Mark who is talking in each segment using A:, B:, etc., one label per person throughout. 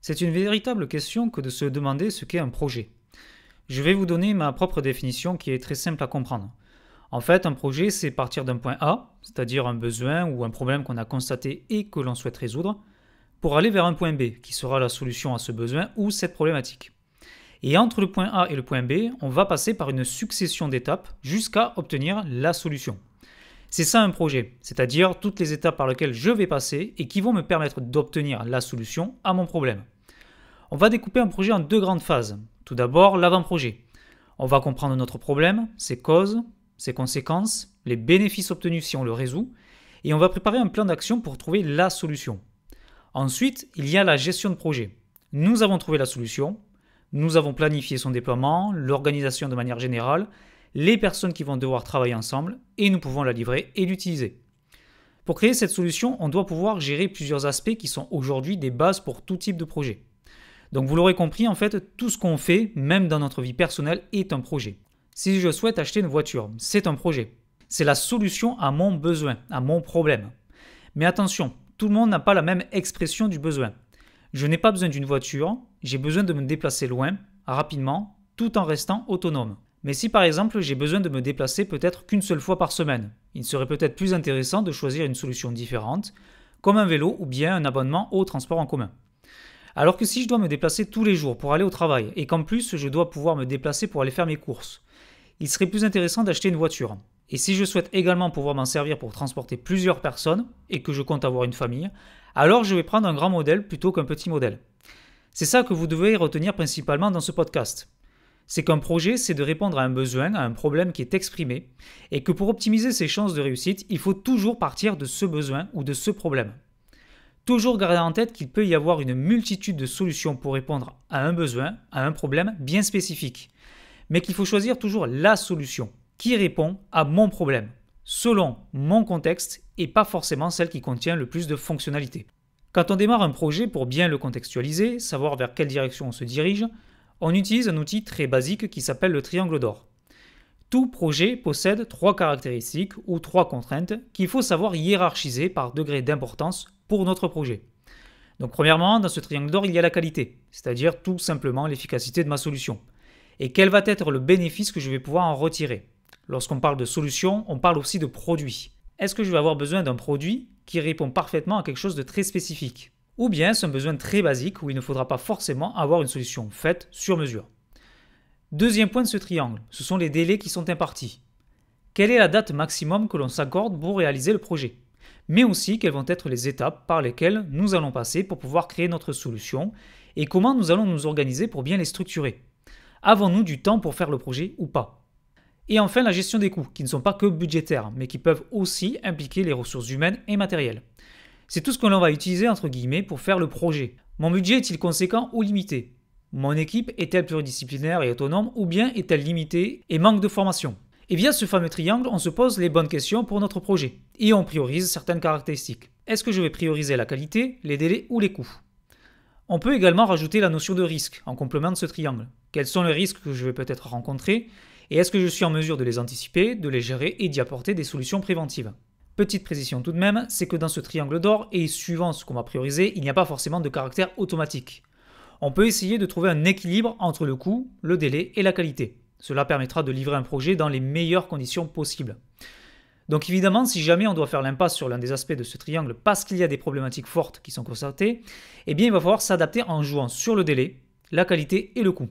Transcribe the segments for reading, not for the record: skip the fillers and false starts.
A: C'est une véritable question que de se demander ce qu'est un projet. Je vais vous donner ma propre définition qui est très simple à comprendre. En fait, un projet, c'est partir d'un point A, c'est-à-dire un besoin ou un problème qu'on a constaté et que l'on souhaite résoudre, pour aller vers un point B, qui sera la solution à ce besoin ou cette problématique. Et entre le point A et le point B, on va passer par une succession d'étapes jusqu'à obtenir la solution. C'est ça un projet, c'est-à-dire toutes les étapes par lesquelles je vais passer et qui vont me permettre d'obtenir la solution à mon problème. On va découper un projet en deux grandes phases. Tout d'abord, l'avant-projet. On va comprendre notre problème, ses causes, ses conséquences, les bénéfices obtenus si on le résout, et on va préparer un plan d'action pour trouver la solution. Ensuite, il y a la gestion de projet. Nous avons trouvé la solution, nous avons planifié son déploiement, l'organisation de manière générale, les personnes qui vont devoir travailler ensemble, et nous pouvons la livrer et l'utiliser. Pour créer cette solution, on doit pouvoir gérer plusieurs aspects qui sont aujourd'hui des bases pour tout type de projet. Donc vous l'aurez compris, en fait, tout ce qu'on fait, même dans notre vie personnelle, est un projet. Si je souhaite acheter une voiture, c'est un projet. C'est la solution à mon besoin, à mon problème. Mais attention, tout le monde n'a pas la même expression du besoin. Je n'ai pas besoin d'une voiture, j'ai besoin de me déplacer loin, rapidement, tout en restant autonome. Mais si par exemple j'ai besoin de me déplacer peut-être qu'une seule fois par semaine, il serait peut-être plus intéressant de choisir une solution différente, comme un vélo ou bien un abonnement au transport en commun. Alors que si je dois me déplacer tous les jours pour aller au travail et qu'en plus je dois pouvoir me déplacer pour aller faire mes courses, il serait plus intéressant d'acheter une voiture. Et si je souhaite également pouvoir m'en servir pour transporter plusieurs personnes et que je compte avoir une famille, alors je vais prendre un grand modèle plutôt qu'un petit modèle. C'est ça que vous devez retenir principalement dans ce podcast. C'est qu'un projet, c'est de répondre à un besoin, à un problème qui est exprimé, et que pour optimiser ses chances de réussite, il faut toujours partir de ce besoin ou de ce problème. Toujours garder en tête qu'il peut y avoir une multitude de solutions pour répondre à un besoin, à un problème bien spécifique, mais qu'il faut choisir toujours la solution qui répond à mon problème, selon mon contexte et pas forcément celle qui contient le plus de fonctionnalités. Quand on démarre un projet, pour bien le contextualiser, savoir vers quelle direction on se dirige, on utilise un outil très basique qui s'appelle le triangle d'or. Tout projet possède 3 caractéristiques ou 3 contraintes qu'il faut savoir hiérarchiser par degré d'importance pour notre projet. Donc premièrement, dans ce triangle d'or, il y a la qualité, c'est-à-dire tout simplement l'efficacité de ma solution. Et quel va être le bénéfice que je vais pouvoir en retirer? Lorsqu'on parle de solution, on parle aussi de produit. Est-ce que je vais avoir besoin d'un produit qui répond parfaitement à quelque chose de très spécifique? Ou bien c'est un besoin très basique où il ne faudra pas forcément avoir une solution faite sur mesure. Deuxième point de ce triangle, ce sont les délais qui sont impartis. Quelle est la date maximum que l'on s'accorde pour réaliser le projet? Mais aussi quelles vont être les étapes par lesquelles nous allons passer pour pouvoir créer notre solution et comment nous allons nous organiser pour bien les structurer. Avons-nous du temps pour faire le projet ou pas? Et enfin la gestion des coûts, qui ne sont pas que budgétaires, mais qui peuvent aussi impliquer les ressources humaines et matérielles. C'est tout ce que l'on va utiliser entre guillemets pour faire le projet. Mon budget est-il conséquent ou limité? Mon équipe est-elle pluridisciplinaire et autonome ou bien est-elle limitée et manque de formation? Et via ce fameux triangle, on se pose les bonnes questions pour notre projet et on priorise certaines caractéristiques. Est-ce que je vais prioriser la qualité, les délais ou les coûts? On peut également rajouter la notion de risque en complément de ce triangle. Quels sont les risques que je vais peut-être rencontrer et est-ce que je suis en mesure de les anticiper, de les gérer et d'y apporter des solutions préventives? Petite précision tout de même, c'est que dans ce triangle d'or et suivant ce qu'on va prioriser, il n'y a pas forcément de caractère automatique. On peut essayer de trouver un équilibre entre le coût, le délai et la qualité. Cela permettra de livrer un projet dans les meilleures conditions possibles. Donc évidemment, si jamais on doit faire l'impasse sur l'un des aspects de ce triangle parce qu'il y a des problématiques fortes qui sont constatées, eh bien il va falloir s'adapter en jouant sur le délai, la qualité et le coût.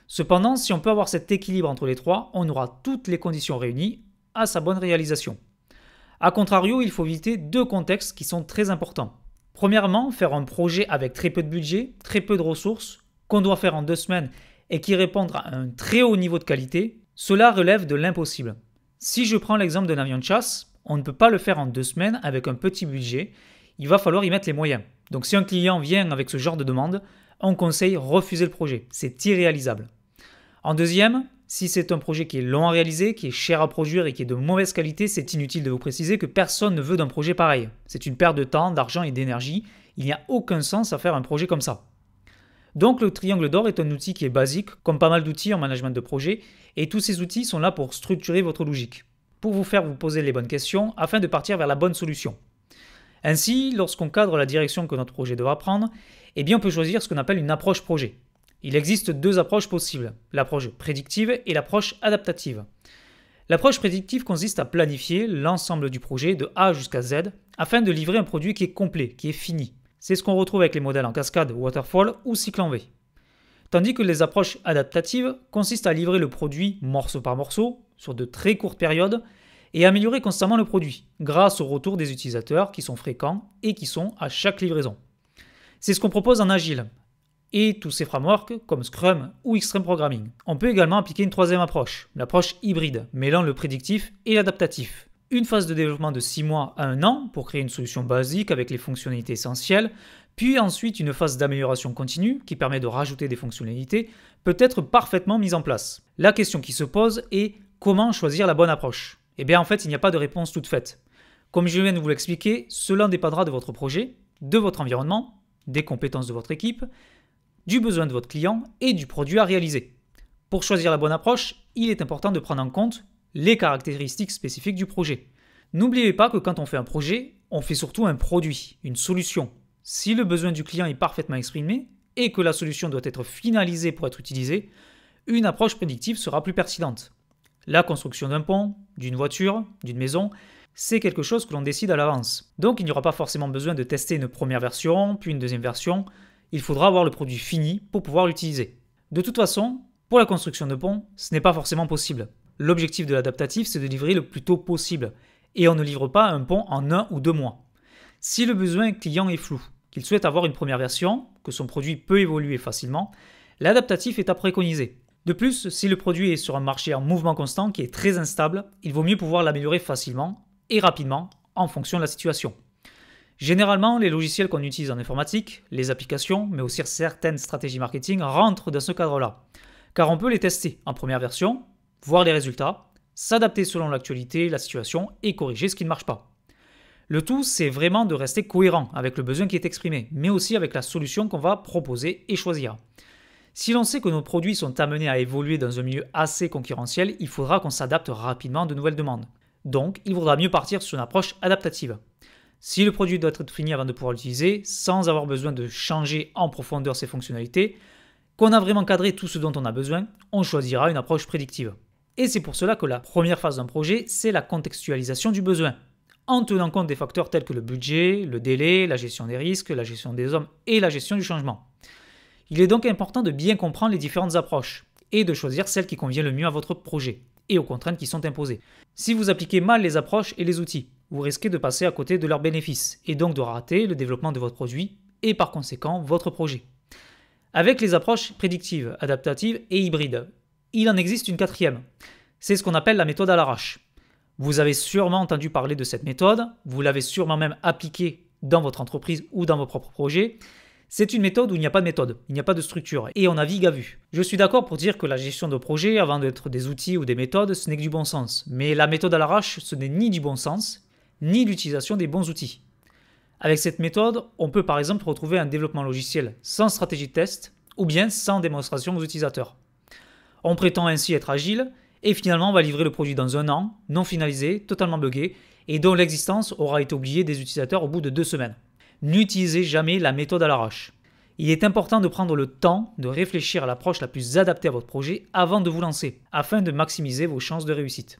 A: Cependant, si on peut avoir cet équilibre entre les trois, on aura toutes les conditions réunies à sa bonne réalisation. A contrario, il faut éviter 2 contextes qui sont très importants. Premièrement, faire un projet avec très peu de budget, très peu de ressources, qu'on doit faire en 2 semaines et qui répondre à un très haut niveau de qualité, cela relève de l'impossible. Si je prends l'exemple d'un avion de chasse, on ne peut pas le faire en 2 semaines avec un petit budget, il va falloir y mettre les moyens. Donc si un client vient avec ce genre de demande, on conseille refuser le projet, c'est irréalisable. En deuxième, si c'est un projet qui est long à réaliser, qui est cher à produire et qui est de mauvaise qualité, c'est inutile de vous préciser que personne ne veut d'un projet pareil. C'est une perte de temps, d'argent et d'énergie, il n'y a aucun sens à faire un projet comme ça. Donc le triangle d'or est un outil qui est basique, comme pas mal d'outils en management de projet, et tous ces outils sont là pour structurer votre logique, pour vous faire vous poser les bonnes questions afin de partir vers la bonne solution. Ainsi, lorsqu'on cadre la direction que notre projet devra prendre, Eh bien, on peut choisir ce qu'on appelle une approche projet. Il existe deux approches possibles, l'approche prédictive et l'approche adaptative. L'approche prédictive consiste à planifier l'ensemble du projet de A jusqu'à Z afin de livrer un produit qui est complet, qui est fini. C'est ce qu'on retrouve avec les modèles en cascade, waterfall ou cycle en V. Tandis que les approches adaptatives consistent à livrer le produit morceau par morceau sur de très courtes périodes et à améliorer constamment le produit grâce au retour des utilisateurs qui sont fréquents et qui sont à chaque livraison. C'est ce qu'on propose en Agile et tous ces frameworks comme Scrum ou Extreme Programming. On peut également appliquer une troisième approche, l'approche hybride, mêlant le prédictif et l'adaptatif. Une phase de développement de 6 mois à 1 an pour créer une solution basique avec les fonctionnalités essentielles, puis ensuite une phase d'amélioration continue qui permet de rajouter des fonctionnalités peut être parfaitement mise en place. La question qui se pose est comment choisir la bonne approche ? Eh bien en fait il n'y a pas de réponse toute faite. Comme je viens de vous l'expliquer, cela dépendra de votre projet, de votre environnement, des compétences de votre équipe, du besoin de votre client et du produit à réaliser. Pour choisir la bonne approche, il est important de prendre en compte les caractéristiques spécifiques du projet. N'oubliez pas que quand on fait un projet, on fait surtout un produit, une solution. Si le besoin du client est parfaitement exprimé et que la solution doit être finalisée pour être utilisée, une approche prédictive sera plus pertinente. La construction d'un pont, d'une voiture, d'une maison, c'est quelque chose que l'on décide à l'avance. Donc il n'y aura pas forcément besoin de tester une première version, puis une deuxième version. Il faudra avoir le produit fini pour pouvoir l'utiliser. De toute façon, pour la construction de pont, ce n'est pas forcément possible. L'objectif de l'adaptatif, c'est de livrer le plus tôt possible. Et on ne livre pas un pont en 1 ou 2 mois. Si le besoin client est flou, qu'il souhaite avoir une première version, que son produit peut évoluer facilement, l'adaptatif est à préconiser. De plus, si le produit est sur un marché en mouvement constant qui est très instable, il vaut mieux pouvoir l'améliorer facilement et rapidement en fonction de la situation. Généralement, les logiciels qu'on utilise en informatique, les applications, mais aussi certaines stratégies marketing rentrent dans ce cadre-là. Car on peut les tester en première version, voir les résultats, s'adapter selon l'actualité, la situation et corriger ce qui ne marche pas. Le tout, c'est vraiment de rester cohérent avec le besoin qui est exprimé, mais aussi avec la solution qu'on va proposer et choisir. Si l'on sait que nos produits sont amenés à évoluer dans un milieu assez concurrentiel, il faudra qu'on s'adapte rapidement à de nouvelles demandes. Donc, il vaudra mieux partir sur une approche adaptative. Si le produit doit être fini avant de pouvoir l'utiliser, sans avoir besoin de changer en profondeur ses fonctionnalités, qu'on a vraiment cadré tout ce dont on a besoin, on choisira une approche prédictive. Et c'est pour cela que la première phase d'un projet, c'est la contextualisation du besoin, en tenant compte des facteurs tels que le budget, le délai, la gestion des risques, la gestion des hommes et la gestion du changement. Il est donc important de bien comprendre les différentes approches et de choisir celle qui convient le mieux à votre projet et aux contraintes qui sont imposées. Si vous appliquez mal les approches et les outils, vous risquez de passer à côté de leurs bénéfices et donc de rater le développement de votre produit et par conséquent votre projet. Avec les approches prédictives, adaptatives et hybrides, il en existe une quatrième. C'est ce qu'on appelle la méthode à l'arrache. Vous avez sûrement entendu parler de cette méthode, vous l'avez sûrement même appliquée dans votre entreprise ou dans vos propres projets. C'est une méthode où il n'y a pas de méthode, il n'y a pas de structure et on navigue à vue. Je suis d'accord pour dire que la gestion de projet, avant d'être des outils ou des méthodes, ce n'est que du bon sens. Mais la méthode à l'arrache, ce n'est ni du bon sens, ni l'utilisation des bons outils. Avec cette méthode, on peut par exemple retrouver un développement logiciel sans stratégie de test ou bien sans démonstration aux utilisateurs. On prétend ainsi être agile et finalement on va livrer le produit dans 1 an, non finalisé, totalement buggé et dont l'existence aura été oubliée des utilisateurs au bout de 2 semaines. N'utilisez jamais la méthode à l'arrache. Il est important de prendre le temps de réfléchir à l'approche la plus adaptée à votre projet avant de vous lancer, afin de maximiser vos chances de réussite.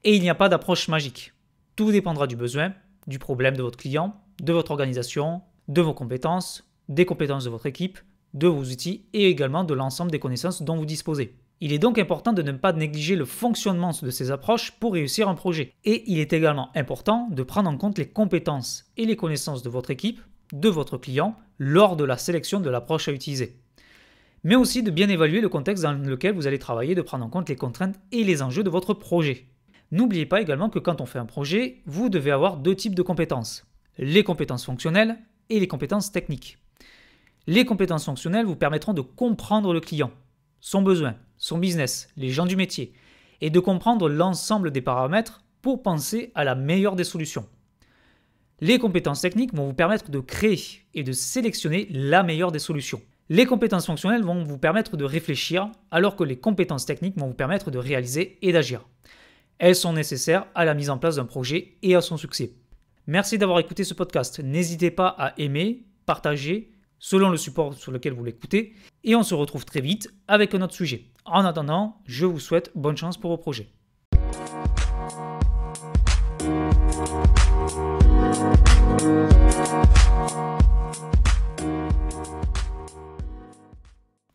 A: Et il n'y a pas d'approche magique. Tout dépendra du besoin, du problème de votre client, de votre organisation, de vos compétences, des compétences de votre équipe, de vos outils et également de l'ensemble des connaissances dont vous disposez. Il est donc important de ne pas négliger le fonctionnement de ces approches pour réussir un projet. Et il est également important de prendre en compte les compétences et les connaissances de votre équipe, de votre client, lors de la sélection de l'approche à utiliser. Mais aussi de bien évaluer le contexte dans lequel vous allez travailler, de prendre en compte les contraintes et les enjeux de votre projet. N'oubliez pas également que quand on fait un projet, vous devez avoir 2 types de compétences. Les compétences fonctionnelles et les compétences techniques. Les compétences fonctionnelles vous permettront de comprendre le client, son besoin, son business, les gens du métier, et de comprendre l'ensemble des paramètres pour penser à la meilleure des solutions. Les compétences techniques vont vous permettre de créer et de sélectionner la meilleure des solutions. Les compétences fonctionnelles vont vous permettre de réfléchir, alors que les compétences techniques vont vous permettre de réaliser et d'agir. Elles sont nécessaires à la mise en place d'un projet et à son succès. Merci d'avoir écouté ce podcast. N'hésitez pas à aimer, partager, selon le support sur lequel vous l'écoutez, et on se retrouve très vite avec un autre sujet. En attendant, je vous souhaite bonne chance pour vos projets.